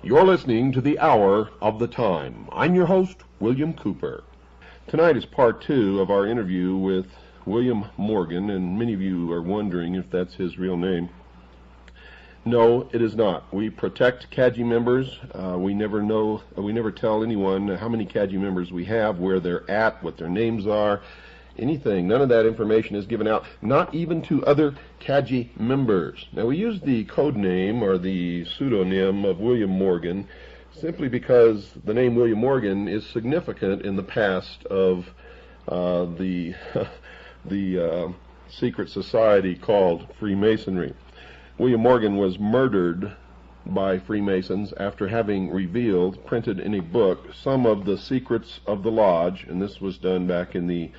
You're listening to the Hour of the Time. I'm your host, William Cooper. Tonight is part 2 of our interview with William Morgan, and many of you are wondering if that's his real name. No, it is not. We protect CAGI members. We never tell anyone how many CAGI members we have, where they're at, what their names are, anything. None of that information is given out, not even to other CAGI members. Now, we use the code name or the pseudonym of William Morgan simply because the name William Morgan is significant in the past of the secret society called Freemasonry. William Morgan was murdered by Freemasons after having revealed, printed in a book, some of the secrets of the lodge, and this was done back in the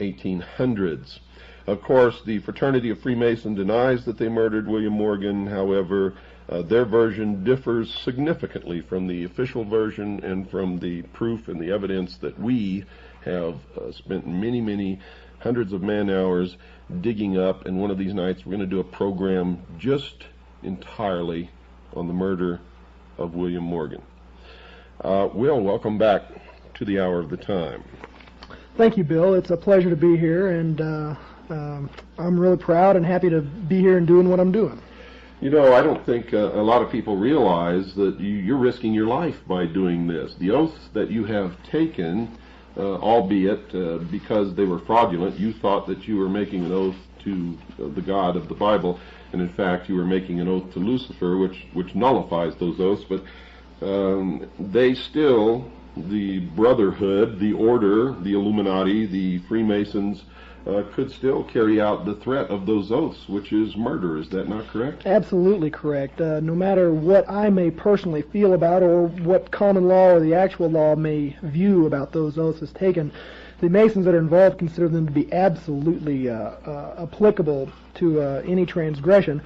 1800s. Of course, the Fraternity of Freemason denies that they murdered William Morgan. However, their version differs significantly from the official version and from the proof and the evidence that we have spent many hundreds of man-hours digging up, and one of these nights we're going to do a program just entirely on the murder of William Morgan. Will, welcome back to the Hour of the Time. Thank you, Bill. It's a pleasure to be here, and I'm really proud and happy to be here and doing what I'm doing. You know, I don't think a lot of people realize that you're risking your life by doing this. The oaths that you have taken, albeit because they were fraudulent, you thought that you were making an oath to the God of the Bible, and in fact you were making an oath to Lucifer, which nullifies those oaths, but they still, the Brotherhood, the Order, the Illuminati, the Freemasons, could still carry out the threat of those oaths, which is murder. Is that not correct? Absolutely correct. No matter what I may personally feel about or what common law or the actual law may view about those oaths as taken, the Masons that are involved consider them to be absolutely applicable to any transgression.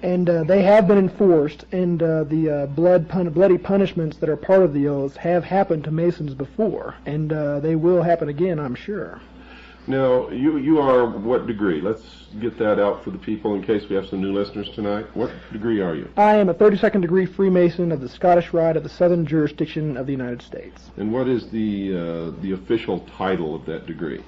And they have been enforced, and the bloody punishments that are part of the oaths have happened to Masons before, and they will happen again, I'm sure. Now, you are what degree? Let's get that out for the people in case we have some new listeners tonight. What degree are you? I am a 32nd degree Freemason of the Scottish Rite of the Southern Jurisdiction of the United States. And what is the official title of that degree?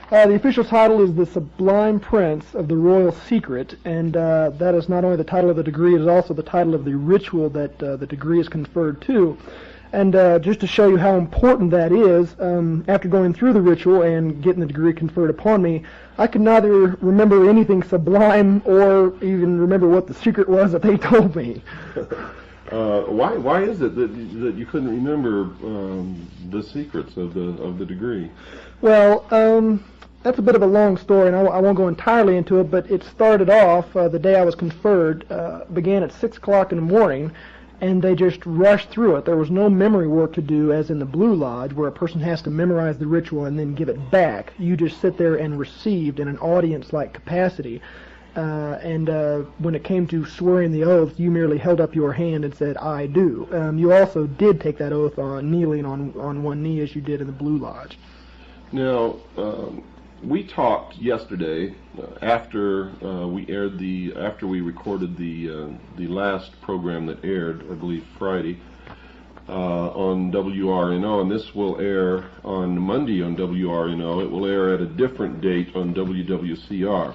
The official title is the Sublime Prince of the Royal Secret, and that is not only the title of the degree, it is also the title of the ritual that the degree is conferred to. And just to show you how important that is, after going through the ritual and getting the degree conferred upon me, I could neither remember anything sublime or even remember what the secret was that they told me. Why is it that you couldn't remember the secrets of the degree? Well, that's a bit of a long story, and I won't go entirely into it, but it started off, the day I was conferred, began at 6 o'clock in the morning, and they just rushed through it. There was no memory work to do, as in the Blue Lodge, where a person has to memorize the ritual and then give it back. You just sit there and received in an audience-like capacity. And when it came to swearing the oath, you merely held up your hand and said, "I do." You also did take that oath on kneeling on one knee, as you did in the Blue Lodge. Now, we talked yesterday after we recorded the last program that aired, I believe Friday, on WRNO, and this will air on Monday on WRNO. It will air at a different date on WWCR.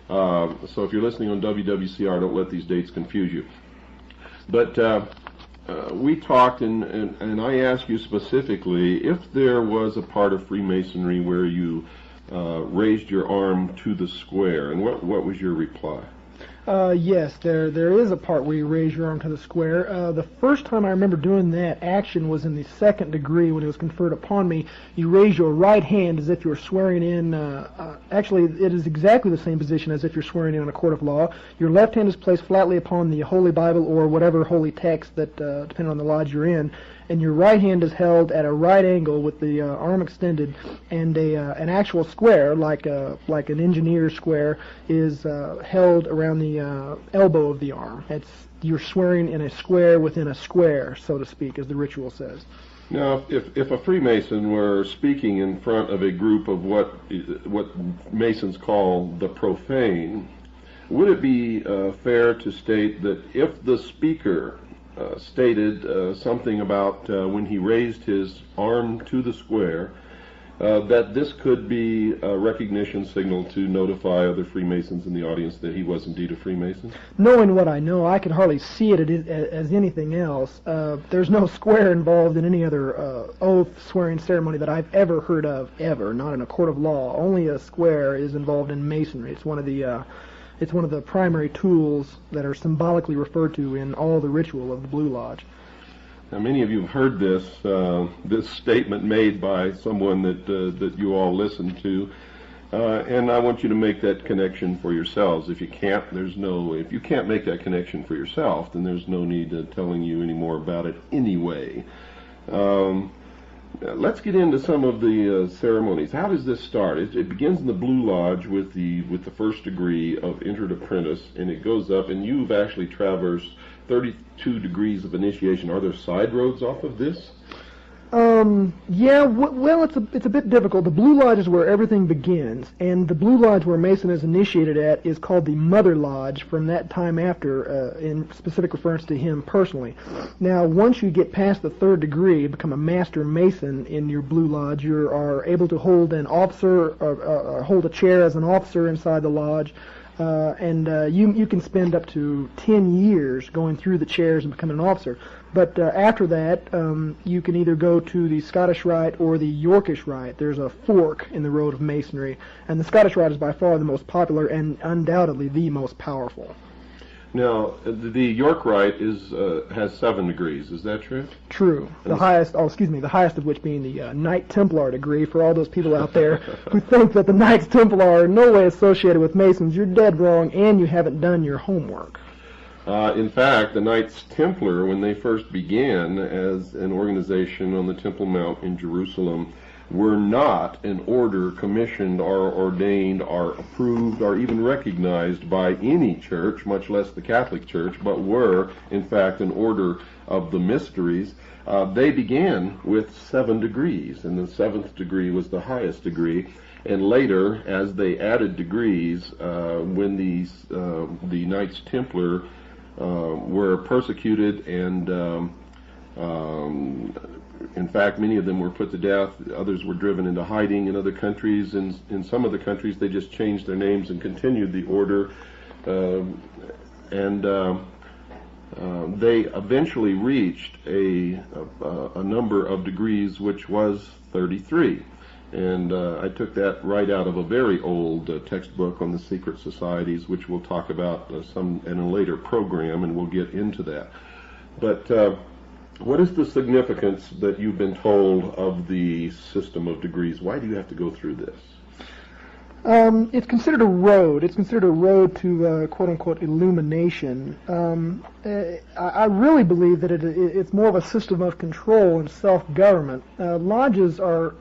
So if you're listening on WWCR, don't let these dates confuse you. But we talked, and I asked you specifically if there was a part of Freemasonry where you raised your arm to the square, and what was your reply? Yes, there is a part where you raise your arm to the square. The first time I remember doing that action was in the second degree when it was conferred upon me. You raise your right hand as if you were swearing in. Actually, it is exactly the same position as if you're swearing in a court of law. Your left hand is placed flatly upon the Holy Bible or whatever holy text that, depending on the lodge you're in, and your right hand is held at a right angle with the arm extended, and an actual square, like an engineer square, is held around the elbow of the arm. You're swearing in a square within a square, so to speak, as the ritual says. Now, if a Freemason were speaking in front of a group of what Masons call the profane, would it be fair to state that if the speaker stated something about when he raised his arm to the square, that this could be a recognition signal to notify other Freemasons in the audience that he was indeed a Freemason? Knowing what I know, I could hardly see it as anything else. There's no square involved in any other oath swearing ceremony that I've ever heard of, ever, not in a court of law. Only a square is involved in Masonry. It's one of the primary tools that are symbolically referred to in all the ritual of the Blue Lodge. Now, many of you have heard this statement made by someone that you all listen to, and I want you to make that connection for yourselves. If you can't make that connection for yourself, then there's no need to telling you any more about it anyway. Let's get into some of the ceremonies. How does this start? It begins in the Blue Lodge with the first degree of entered apprentice, and it goes up, and you've actually traversed 32 degrees of initiation. Are there side roads off of this? Yeah, well, it's a bit difficult. The Blue Lodge is where everything begins, and the Blue Lodge where Mason is initiated at is called the Mother Lodge from that time after, in specific reference to him personally. Now, once you get past the third degree, become a Master Mason in your Blue Lodge, you are able to hold an officer, or hold a chair as an officer inside the lodge, and you can spend up to 10 years going through the chairs and becoming an officer. But after that, you can either go to the Scottish Rite or the Yorkish Rite. There's a fork in the road of Masonry, and the Scottish Rite is by far the most popular and undoubtedly the most powerful. Now, the York Rite has 7 degrees. Is that true? True. The highest of which being the Knight Templar degree. For all those people out there who think that the Knights Templar are in no way associated with Masons, you're dead wrong, and you haven't done your homework. In fact, the Knights Templar, when they first began as an organization on the Temple Mount in Jerusalem, were not an order commissioned or ordained or approved or even recognized by any church, much less the Catholic Church, but were, in fact, an order of the mysteries. They began with 7 degrees, and the 7th degree was the highest degree. And later, as they added degrees, when the Knights Templar were persecuted and in fact, many of them were put to death. Others were driven into hiding in other countries. In some of the countries, they just changed their names and continued the order. They eventually reached a number of degrees, which was 33. And I took that right out of a very old textbook on the secret societies, which we'll talk about some in a later program, and we'll get into that. But what is the significance that you've been told of the system of degrees? Why do you have to go through this? It's considered a road. It's considered a road to quote-unquote illumination. I really believe that it's more of a system of control and self-government. Lodges are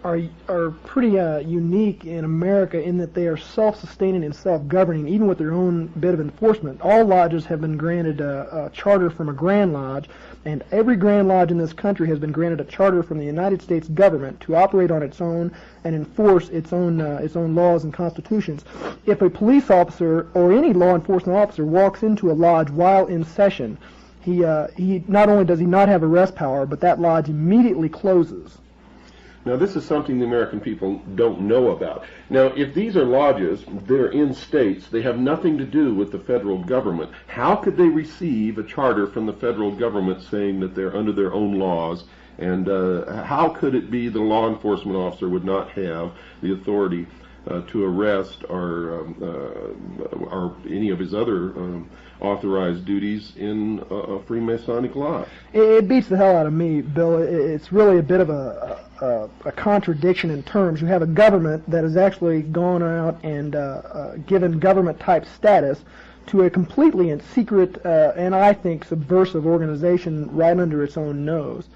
pretty unique in America in that they are self-sustaining and self-governing, even with their own bit of enforcement. All lodges have been granted a charter from a Grand Lodge, and every Grand Lodge in this country has been granted a charter from the United States government to operate on its own and enforce its own laws and constitutions. If a police officer or any law enforcement officer walks into a lodge while in session, he not only does he not have arrest power, but that lodge immediately closes. Now, this is something the American people don't know about. Now, if these are lodges, they're in states, they have nothing to do with the federal government. How could they receive a charter from the federal government saying that they're under their own laws? And how could it be the law enforcement officer would not have the authority to arrest or any of his other authorized duties in a Freemasonic lodge. It beats the hell out of me, Bill. It's really a bit of a contradiction in terms. You have a government that has actually gone out and given government-type status to a completely in secret and I think subversive organization right under its own nose.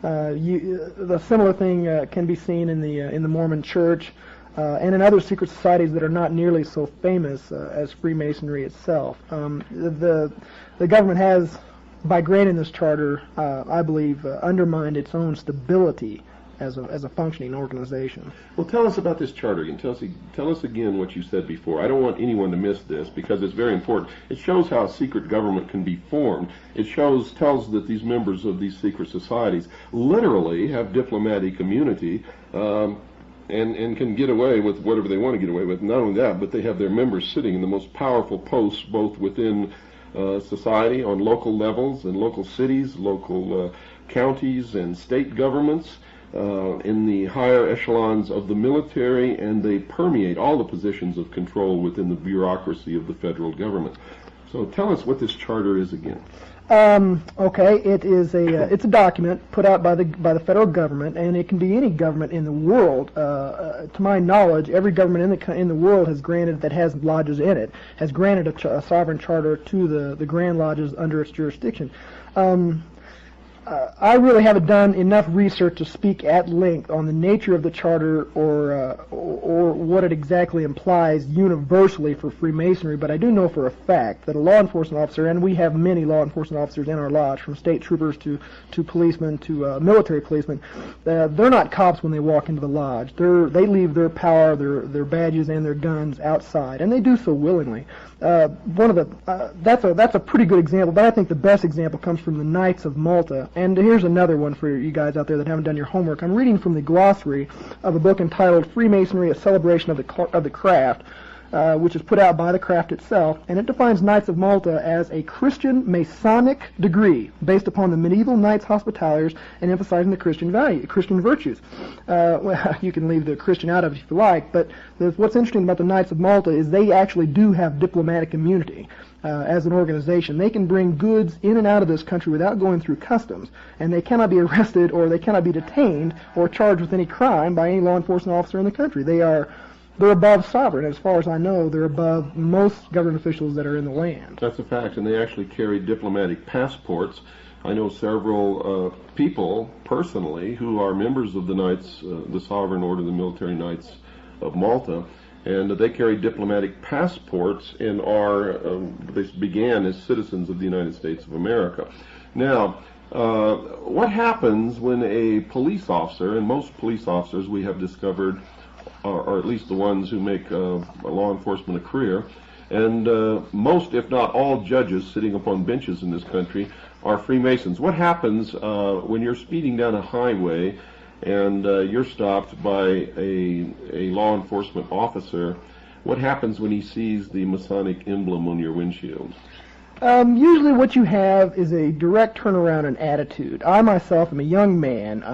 The similar thing can be seen in the Mormon Church and in other secret societies that are not nearly so famous as Freemasonry itself. The government has, by granting this charter, I believe, undermined its own stability as a functioning organization. Well, tell us about this charter again. Tell us again what you said before. I don't want anyone to miss this because it's very important. It shows how a secret government can be formed. It tells that these members of these secret societies literally have diplomatic immunity and can get away with whatever they want to get away with. Not only that, but they have their members sitting in the most powerful posts both within society on local levels and local cities, local counties and state governments, in the higher echelons of the military, and they permeate all the positions of control within the bureaucracy of the federal government. So tell us what this charter is again. Okay, it's a document put out by the federal government, and it can be any government in the world. To my knowledge, every government in the world has granted that has lodges in it has granted a sovereign charter to the Grand Lodges under its jurisdiction. I really haven't done enough research to speak at length on the nature of the charter or what it exactly implies universally for Freemasonry, but I do know for a fact that a law enforcement officer, and we have many law enforcement officers in our lodge, from state troopers to policemen to military policemen, they're not cops when they walk into the lodge. They leave their power, their badges, and their guns outside, and they do so willingly. That's a pretty good example, but I think the best example comes from the Knights of Malta. And here's another one for you guys out there that haven't done your homework. I'm reading from the glossary of a book entitled Freemasonry, A Celebration of the Craft, which is put out by the craft itself, and it defines Knights of Malta as a Christian Masonic degree based upon the medieval Knights Hospitallers and emphasizing the Christian virtues. Well, you can leave the Christian out of it if you like, but what's interesting about the Knights of Malta is they actually do have diplomatic immunity. As an organization, they can bring goods in and out of this country without going through customs, and they cannot be arrested or they cannot be detained or charged with any crime by any law enforcement officer in the country. They're above sovereign. As far as I know, they're above most government officials that are in the land. That's a fact, and they actually carry diplomatic passports. I know several people personally who are members of the Knights, the Sovereign Order of the Military Knights of Malta, and they carry diplomatic passports and they began as citizens of the United States of America. Now, what happens when a police officer, and most police officers we have discovered, or at least the ones who make law enforcement a career, and most, if not all, judges sitting upon benches in this country are Freemasons. What happens when you're speeding down a highway and you're stopped by a law enforcement officer? What happens when he sees the Masonic emblem on your windshield? Usually what you have is a direct turnaround in attitude. I myself am a young man.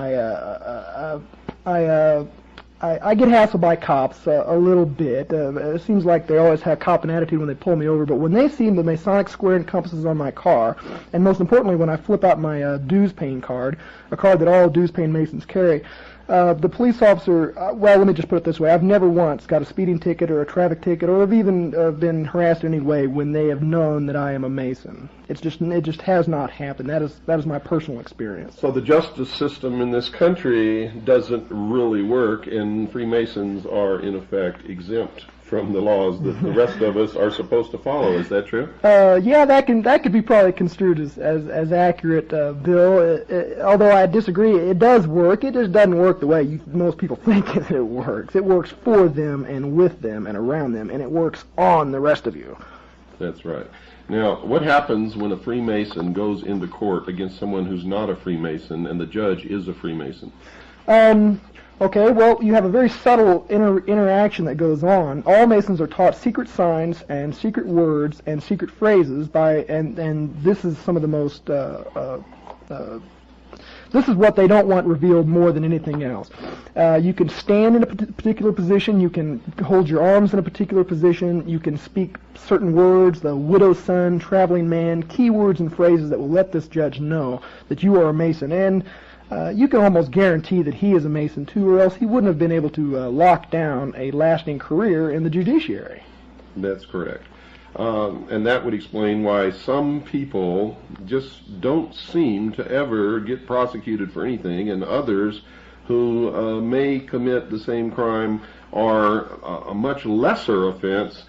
I get hassled by cops a little bit. It seems like they always have cop an attitude when they pull me over, but when they see the Masonic square and compasses on my car, and most importantly when I flip out my dues paying card, a card that all dues paying Masons carry, the police officer, well, let me just put it this way, I've never once got a speeding ticket or a traffic ticket or have even been harassed in any way when they have known that I am a Mason. It just has not happened. That is my personal experience. So the justice system in this country doesn't really work, and Freemasons are in effect exempt from the laws that the rest of us are supposed to follow. Is that true? Yeah, that could be probably construed as accurate, Bill. Although I disagree, it does work. It just doesn't work the way most people think it works. It works for them and with them and around them, and it works on the rest of you. That's right. Now, what happens when a Freemason goes into court against someone who's not a Freemason and the judge is a Freemason? Okay, well, you have a very subtle interaction that goes on. All Masons are taught secret signs and secret words and secret phrases and this is some of the most This is what they don't want revealed more than anything else. You can stand in a particular position. You can hold your arms in a particular position. You can speak certain words, the widow's son, traveling man, keywords and phrases that will let this judge know that you are a Mason. And you can almost guarantee that he is a Mason too, or else he wouldn't have been able to lock down a lasting career in the judiciary. That's correct. And that would explain why some people just don't seem to ever get prosecuted for anything, and others who may commit the same crime or a much lesser offense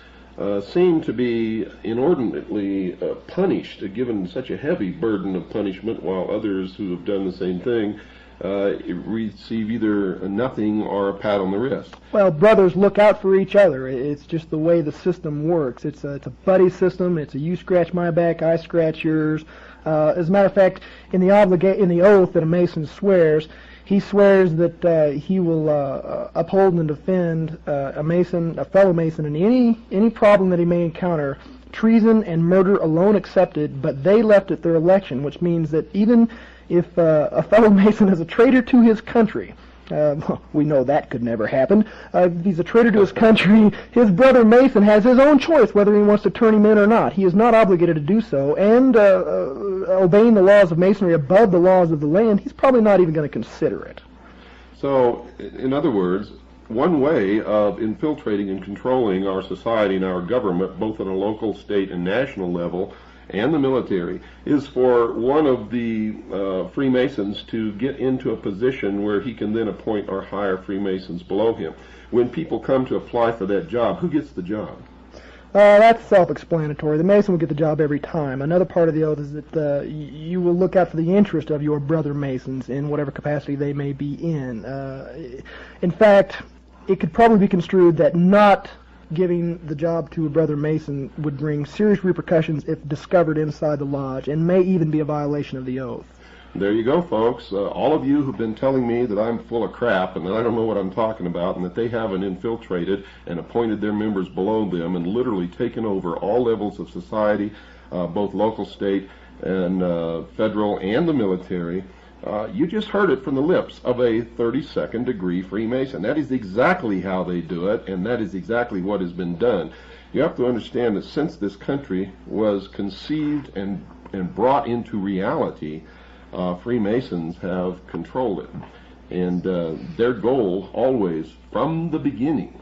seem to be inordinately punished, given such a heavy burden of punishment, while others who have done the same thing receive either nothing or a pat on the wrist. Well, brothers look out for each other. It's just the way the system works. It's a buddy system. It's a you scratch my back, I scratch yours. As a matter of fact, in the oath that a Mason swears, he swears that he will uphold and defend a fellow Mason, in any problem that he may encounter, treason and murder alone excepted, but they left at their election, which means that even if a fellow Mason is a traitor to his country, we know that could never happen. If he's a traitor to his country, his brother Mason has his own choice whether he wants to turn him in or not. He is not obligated to do so, and obeying the laws of Masonry above the laws of the land, he's probably not even going to consider it. So, in other words, one way of infiltrating and controlling our society and our government, both on a local, state, and national level, and the military, is for one of the Freemasons to get into a position where he can then appoint or hire Freemasons below him. When people come to apply for that job, who gets the job? That's self-explanatory. The Mason will get the job every time. Another part of the oath is that you will look out for the interest of your brother Masons in whatever capacity they may be in. In fact, it could probably be construed that not giving the job to a brother Mason would bring serious repercussions if discovered inside the lodge, and may even be a violation of the oath. There you go, folks. All of you who've been telling me that I'm full of crap and that I don't know what I'm talking about, and that they haven't infiltrated and appointed their members below them and literally taken over all levels of society, both local, state, and federal, and the military, you just heard it from the lips of a 32nd degree Freemason. That is exactly how they do it, and that is exactly what has been done. You have to understand that since this country was conceived and brought into reality, Freemasons have controlled it. And their goal always, from the beginning,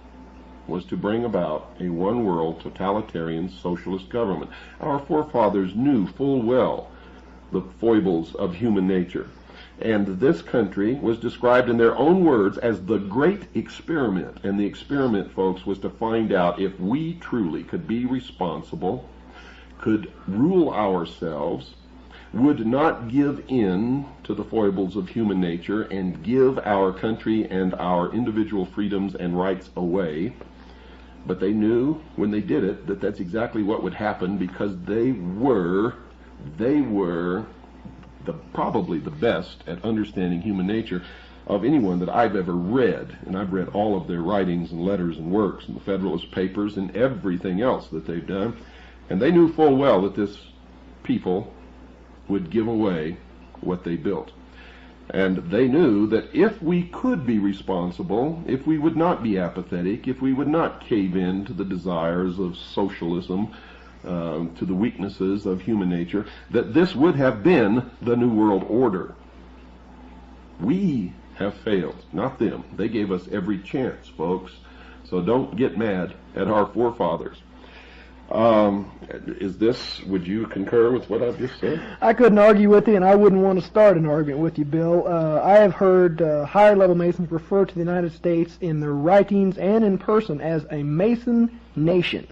was to bring about a one-world totalitarian socialist government. Our forefathers knew full well the foibles of human nature. And this country was described in their own words as the great experiment. And the experiment, folks, was to find out if we truly could be responsible, could rule ourselves, would not give in to the foibles of human nature and give our country and our individual freedoms and rights away. But they knew when they did it that that's exactly what would happen, because they were probably the best at understanding human nature of anyone that I've ever read. And I've read all of their writings and letters and works and the Federalist Papers and everything else that they've done. And they knew full well that this people would give away what they built. And they knew that if we could be responsible, if we would not be apathetic, if we would not cave in to the desires of socialism, to the weaknesses of human nature, that this would have been the New World Order. We have failed, not them. They gave us every chance, folks. So don't get mad at our forefathers. Would you concur with what I've just said? I couldn't argue with you, and I wouldn't want to start an argument with you, Bill. I have heard higher-level Masons refer to the United States in their writings and in person as a Mason nation.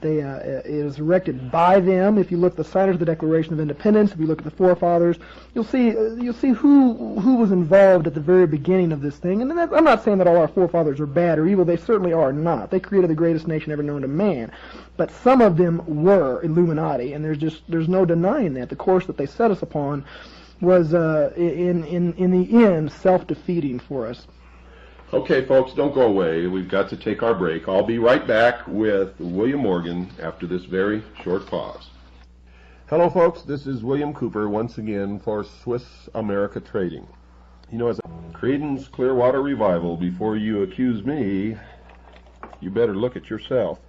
It is erected by them. If you look at the signers of the Declaration of Independence, if you look at the forefathers, you'll see who was involved at the very beginning of this thing. And I'm not saying that all our forefathers are bad or evil. They certainly are not. They created the greatest nation ever known to man. But some of them were Illuminati, and there's no denying that. The course that they set us upon was in the end self-defeating for us. Okay, folks, don't go away. We've got to take our break. I'll be right back with William Morgan after this very short pause. Hello, folks. This is William Cooper once again for Swiss America Trading. You know, as Creedence Clearwater Revival, before you accuse me, you better look at yourself.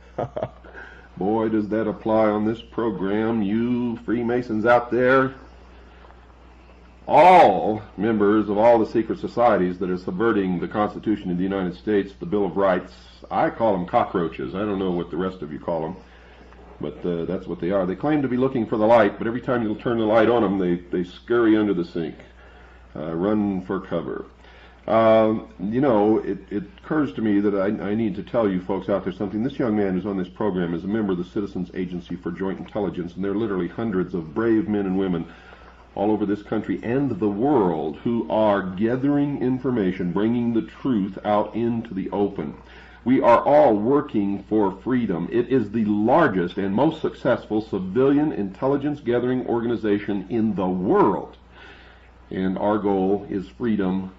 Boy, does that apply on this program. You Freemasons out there, all members of all the secret societies that are subverting the Constitution of the United States, the Bill of Rights, I call them cockroaches. I don't know what the rest of you call them. But that's what they are. They claim to be looking for the light, but every time you'll turn the light on them, they scurry under the sink, run for cover. You know, it occurs to me that I need to tell you folks out there something. This young man who's on this program is a member of the Citizens Agency for Joint Intelligence, and there are literally hundreds of brave men and women all over this country and the world who are gathering information, bringing the truth out into the open. We are all working for freedom. It is the largest and most successful civilian intelligence gathering organization in the world. And our goal is freedom,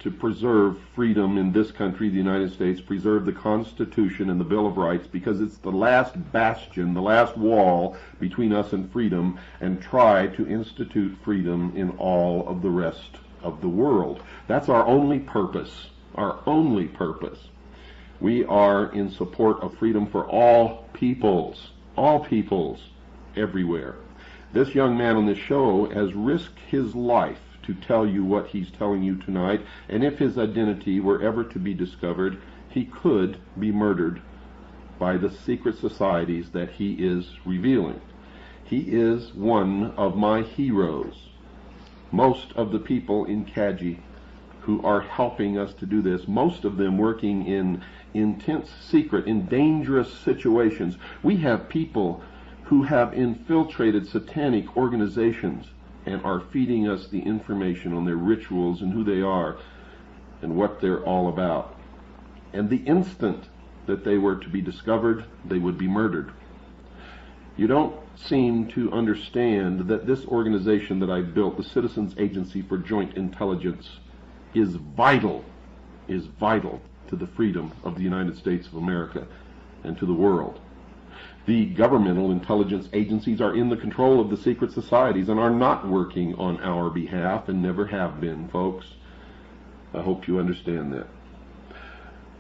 to preserve freedom in this country, the United States, preserve the Constitution and the Bill of Rights, because it's the last bastion, the last wall between us and freedom, and try to institute freedom in all of the rest of the world. That's our only purpose, our only purpose. We are in support of freedom for all peoples everywhere. This young man on this show has risked his life to tell you what he's telling you tonight, and if his identity were ever to be discovered, he could be murdered by the secret societies that he is revealing. He is one of my heroes. Most of the people in Kaji who are helping us to do this, most of them working in intense secret, in dangerous situations. We have people who have infiltrated satanic organizations and are feeding us the information on their rituals and who they are and what they're all about. And the instant that they were to be discovered, they would be murdered. You don't seem to understand that this organization that I built, the Citizens Agency for Joint Intelligence, is vital to the freedom of the United States of America and to the world. The governmental intelligence agencies are in the control of the secret societies and are not working on our behalf and never have been, folks. I hope you understand that.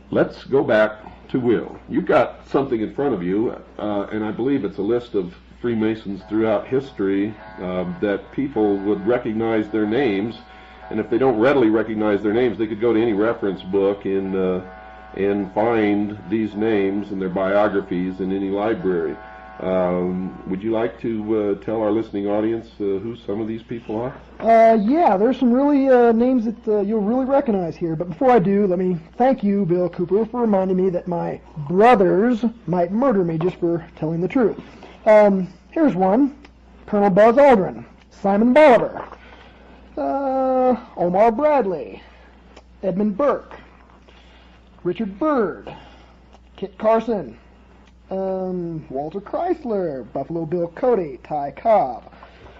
Let's go back to Will. You've got something in front of you, and I believe it's a list of Freemasons throughout history that people would recognize their names. And if they don't readily recognize their names, they could go to any reference book and find these names and their biographies in any library. Would you like to tell our listening audience who some of these people are? Yeah, there's some really names that you'll really recognize here. But before I do, let me thank you, Bill Cooper, for reminding me that my brothers might murder me just for telling the truth. Here's one: Colonel Buzz Aldrin, Simon Bolivar, Omar Bradley, Edmund Burke, Richard Byrd, Kit Carson, Walter Chrysler, Buffalo Bill Cody, Ty Cobb,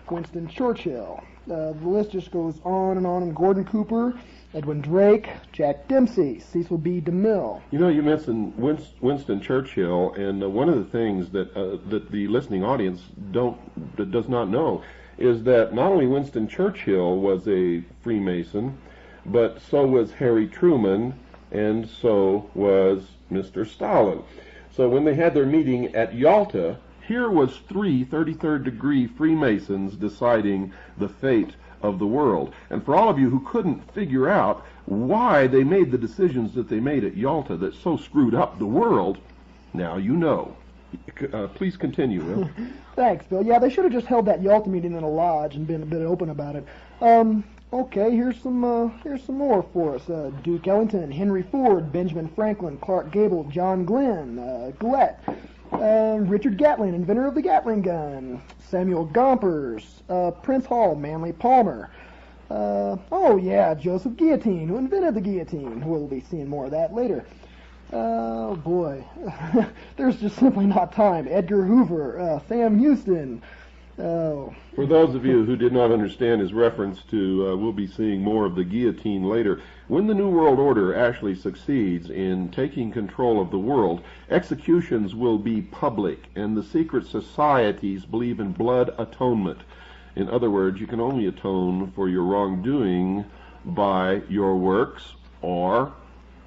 Winston Churchill. The list just goes on and on. Gordon Cooper, Edwin Drake, Jack Dempsey, Cecil B. DeMille. You know, you mentioned Winston Churchill, and one of the things that the listening audience does not know is that not only Winston Churchill was a Freemason, but so was Harry Truman, and so was Mr. Stalin. So when they had their meeting at Yalta, here was three 33rd degree Freemasons deciding the fate of the world. And for all of you who couldn't figure out why they made the decisions that they made at Yalta that so screwed up the world, now you know. Please continue, Will. Thanks, Bill. Yeah, they should have just held that Yalta meeting in a lodge and been a bit open about it. Okay, here's some more for us. Duke Ellington, Henry Ford, Benjamin Franklin, Clark Gable, John Glenn, Gillette, Richard Gatlin, inventor of the Gatling gun, Samuel Gompers, Prince Hall, Manly Palmer. Joseph Guillotine, who invented the guillotine. We'll be seeing more of that later. Oh boy, there's just simply not time. Edgar Hoover, Sam Houston, Oh. For those of you who did not understand his reference to, we'll be seeing more of the guillotine later, when the New World Order actually succeeds in taking control of the world, executions will be public, and the secret societies believe in blood atonement. In other words, you can only atone for your wrongdoing by your works or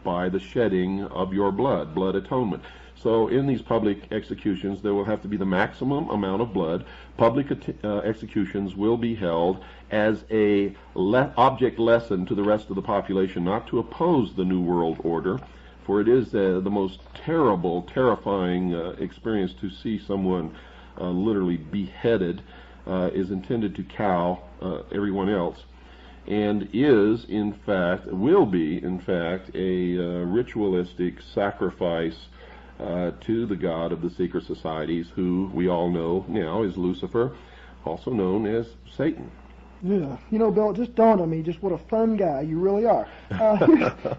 by the shedding of your blood, blood atonement. So in these public executions, there will have to be the maximum amount of blood. Public executions will be held as a object lesson to the rest of the population, not to oppose the New World Order, for it is the most terrible, terrifying experience to see someone literally beheaded, is intended to cow everyone else, and is, in fact, will be, in fact, a ritualistic sacrifice to the god of the secret societies, who we all know now is Lucifer, also known as Satan. Yeah, you know, Bill, it just dawned on me just what a fun guy you really are.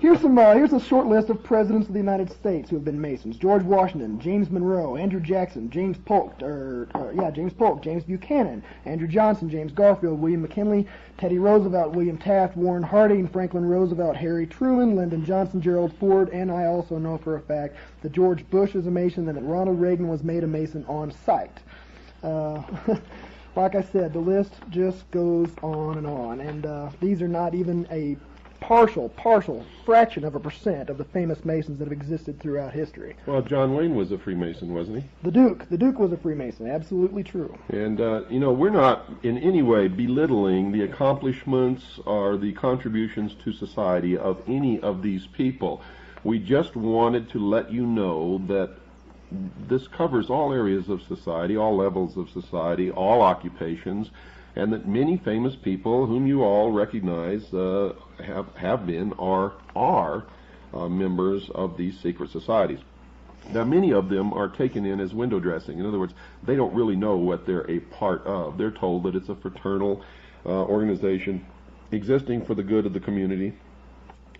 Here's a short list of presidents of the United States who have been Masons: George Washington, James Monroe, Andrew Jackson, James Polk, James Buchanan, Andrew Johnson, James Garfield, William McKinley, Teddy Roosevelt, William Taft, Warren Harding, Franklin Roosevelt, Harry Truman, Lyndon Johnson, Gerald Ford, and I also know for a fact that George Bush is a Mason and that Ronald Reagan was made a Mason on sight. Like I said, the list just goes on, and these are not even a partial fraction of a percent of the famous Masons that have existed throughout history. Well, John Wayne was a Freemason, wasn't he? The Duke was a Freemason, absolutely true. And, we're not in any way belittling the accomplishments or the contributions to society of any of these people. We just wanted to let you know that this covers all areas of society, all levels of society, all occupations, and that many famous people whom you all recognize have been or are members of these secret societies. Now, many of them are taken in as window dressing. In other words, they don't really know what they're a part of. They're told that it's a fraternal organization existing for the good of the community.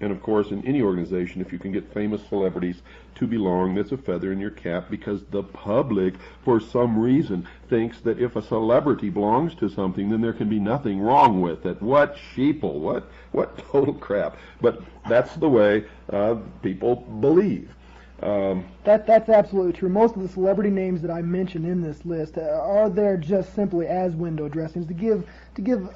And of course, in any organization, if you can get famous celebrities to belong, that's a feather in your cap, because the public, for some reason, thinks that if a celebrity belongs to something, then there can be nothing wrong with it. What sheeple, what total crap. But that's the way people believe. That's absolutely true. Most of the celebrity names that I mentioned in this list are there just simply as window dressings to give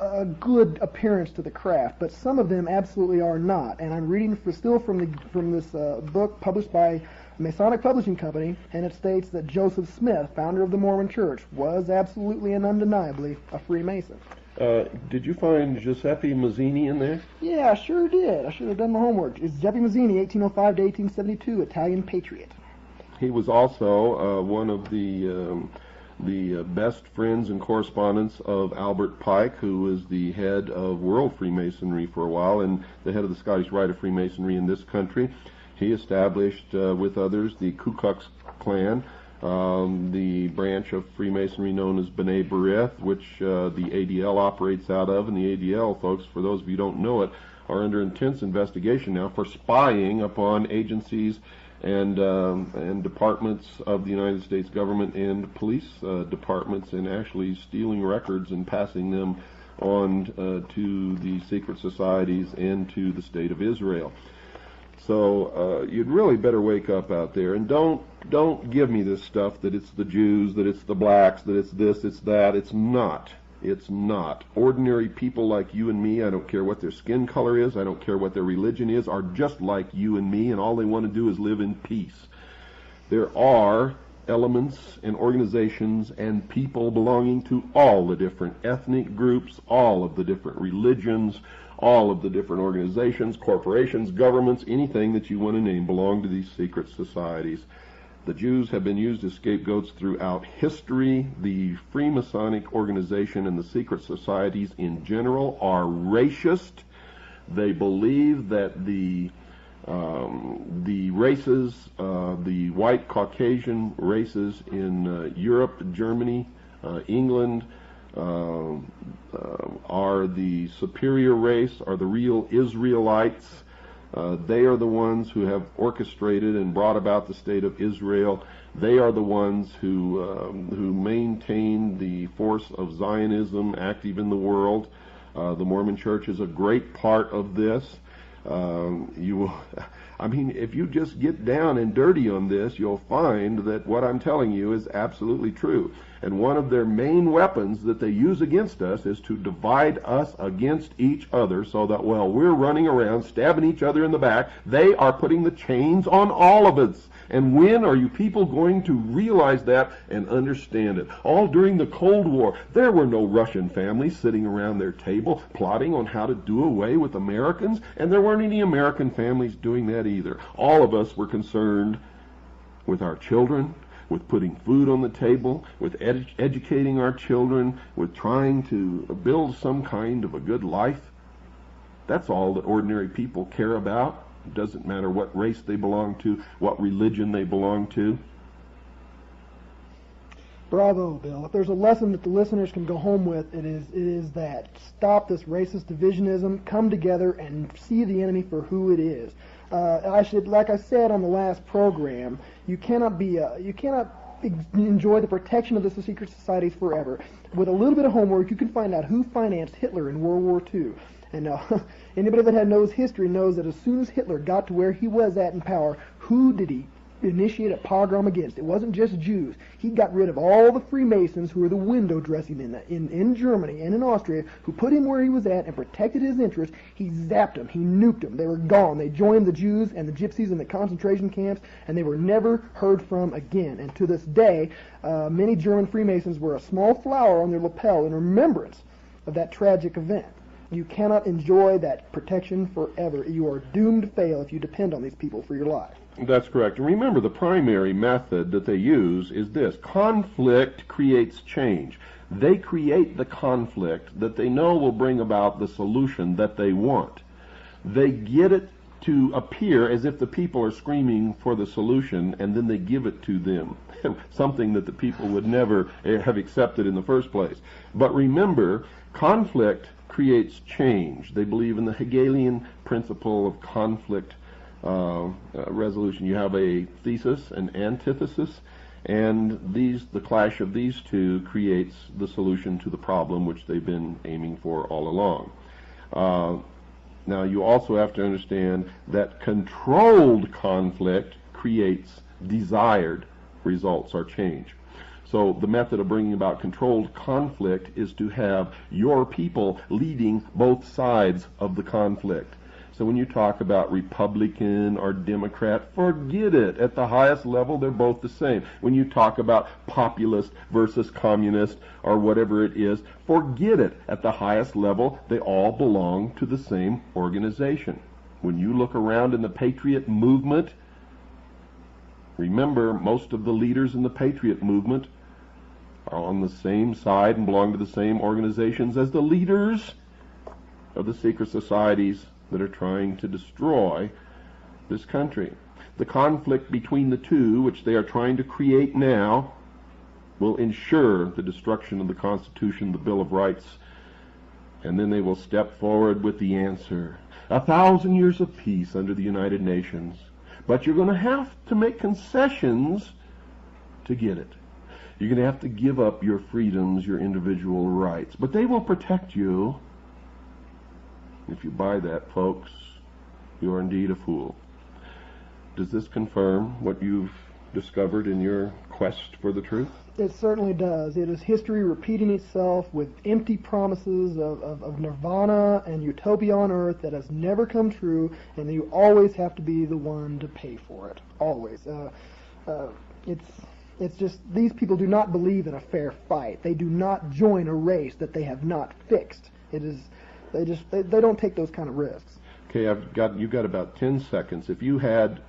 a good appearance to the craft, but some of them absolutely are not. And I'm reading from this book published by a Masonic Publishing Company, and it states that Joseph Smith, founder of the Mormon Church, was absolutely and undeniably a Freemason. Did you find Giuseppe Mazzini in there? Yeah, I sure did. I should have done my homework. It's Giuseppe Mazzini, 1805 to 1872, Italian patriot. He was also one of the best friends and correspondents of Albert Pike, who was the head of World Freemasonry for a while and the head of the Scottish Rite of Freemasonry in this country. He established, with others, the Ku Klux Klan, the branch of Freemasonry known as B'nai B'rith, which the ADL operates out of. And the ADL, folks, for those of you who don't know it, are under intense investigation now for spying upon agencies and departments of the United States government and police departments, and actually stealing records and passing them on to the secret societies and to the State of Israel. So you'd really better wake up out there, and don't give me this stuff that it's the Jews, that it's the blacks, that it's this, it's that. It's not. It's not. Ordinary people like you and me, I don't care what their skin color is, I don't care what their religion is, are just like you and me, and all they want to do is live in peace. There are elements and organizations and people belonging to all the different ethnic groups, all of the different religions, all of the different organizations, corporations, governments, anything that you want to name belong to these secret societies. The Jews have been used as scapegoats throughout history. The Freemasonic organization and the secret societies in general are racist. They believe that the races, the white Caucasian races in Europe, Germany, England, are the superior race, are the real Israelites. They are the ones who have orchestrated and brought about the state of Israel. They are the ones who maintain the force of Zionism active in the world. The Mormon Church is a great part of this. If you just get down and dirty on this, you'll find that what I'm telling you is absolutely true. And one of their main weapons that they use against us is to divide us against each other, so that while we're running around stabbing each other in the back, they are putting the chains on all of us. And when are you people going to realize that and understand it? All during the Cold War, there were no Russian families sitting around their table plotting on how to do away with Americans, and there weren't any American families doing that either. All of us were concerned with our children, with putting food on the table, with educating our children, with trying to build some kind of a good life. That's all that ordinary people care about. It doesn't matter what race they belong to, what religion they belong to. Bravo, Bill. If there's a lesson that the listeners can go home with, it is that. Stop this racist divisionism, come together and see the enemy for who it is. Like I said on the last program, you cannot enjoy the protection of the secret societies forever. With a little bit of homework, you can find out who financed Hitler in World War II. And anybody that knows history knows that as soon as Hitler got to where he was at in power, who did he initiate a pogrom against? It wasn't just Jews. He got rid of all the Freemasons who were the window dressing in Germany and in Austria, who put him where he was at and protected his interests. He zapped them. He nuked them. They were gone. They joined the Jews and the Gypsies in the concentration camps, and they were never heard from again. And to this day, many German Freemasons wear a small flower on their lapel in remembrance of that tragic event. You cannot enjoy that protection forever. You are doomed to fail if you depend on these people for your life. That's correct. And remember, the primary method that they use is this. Conflict creates change. They create the conflict that they know will bring about the solution that they want. They get it to appear as if the people are screaming for the solution, and then they give it to them, something that the people would never have accepted in the first place. But remember, conflict creates change. They believe in the Hegelian principle of conflict resolution. You have a thesis, an antithesis, and the clash of these two creates the solution to the problem which they've been aiming for all along. Now you also have to understand that controlled conflict creates desired results or change. So the method of bringing about controlled conflict is to have your people leading both sides of the conflict. So when you talk about Republican or Democrat, forget it. At the highest level, they're both the same. When you talk about populist versus communist or whatever it is, forget it. At the highest level, they all belong to the same organization. When you look around in the Patriot movement, remember, most of the leaders in the Patriot movement are on the same side and belong to the same organizations as the leaders of the secret societies that are trying to destroy this country. The conflict between the two, which they are trying to create now, will ensure the destruction of the Constitution, the Bill of Rights, and then they will step forward with the answer. 1,000 years of peace under the United Nations. But you're going to have to make concessions to get it. You're going to have to give up your freedoms, your individual rights. But they will protect you. If you buy that, folks, you are indeed a fool. Does this confirm what you've discovered in your quest for the truth? It certainly does. It is history repeating itself with empty promises of nirvana and utopia on earth that has never come true, and you always have to be the one to pay for it. Always. It's just, these people do not believe in a fair fight. They do not join a race that they have not fixed. They don't take those kind of risks. Okay, you've got about 10 seconds. If you had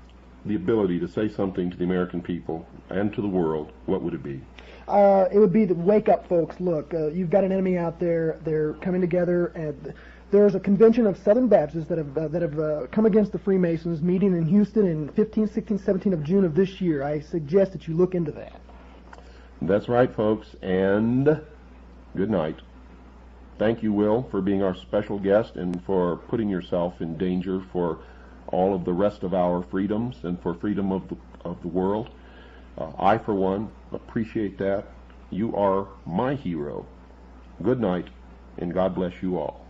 the ability to say something to the American people and to the world, what would it be? It would be to wake up, folks. Look, you've got an enemy out there. They're coming together, and there's a convention of Southern Baptists that have come against the Freemasons, meeting in Houston in 15, 16, 17 of June of this year. I suggest that you look into that. That's right, folks, and good night. Thank you, Will, for being our special guest and for putting yourself in danger for all of the rest of our freedoms and for freedom of the world. I, for one, appreciate that. You are my hero. Good night, and God bless you all.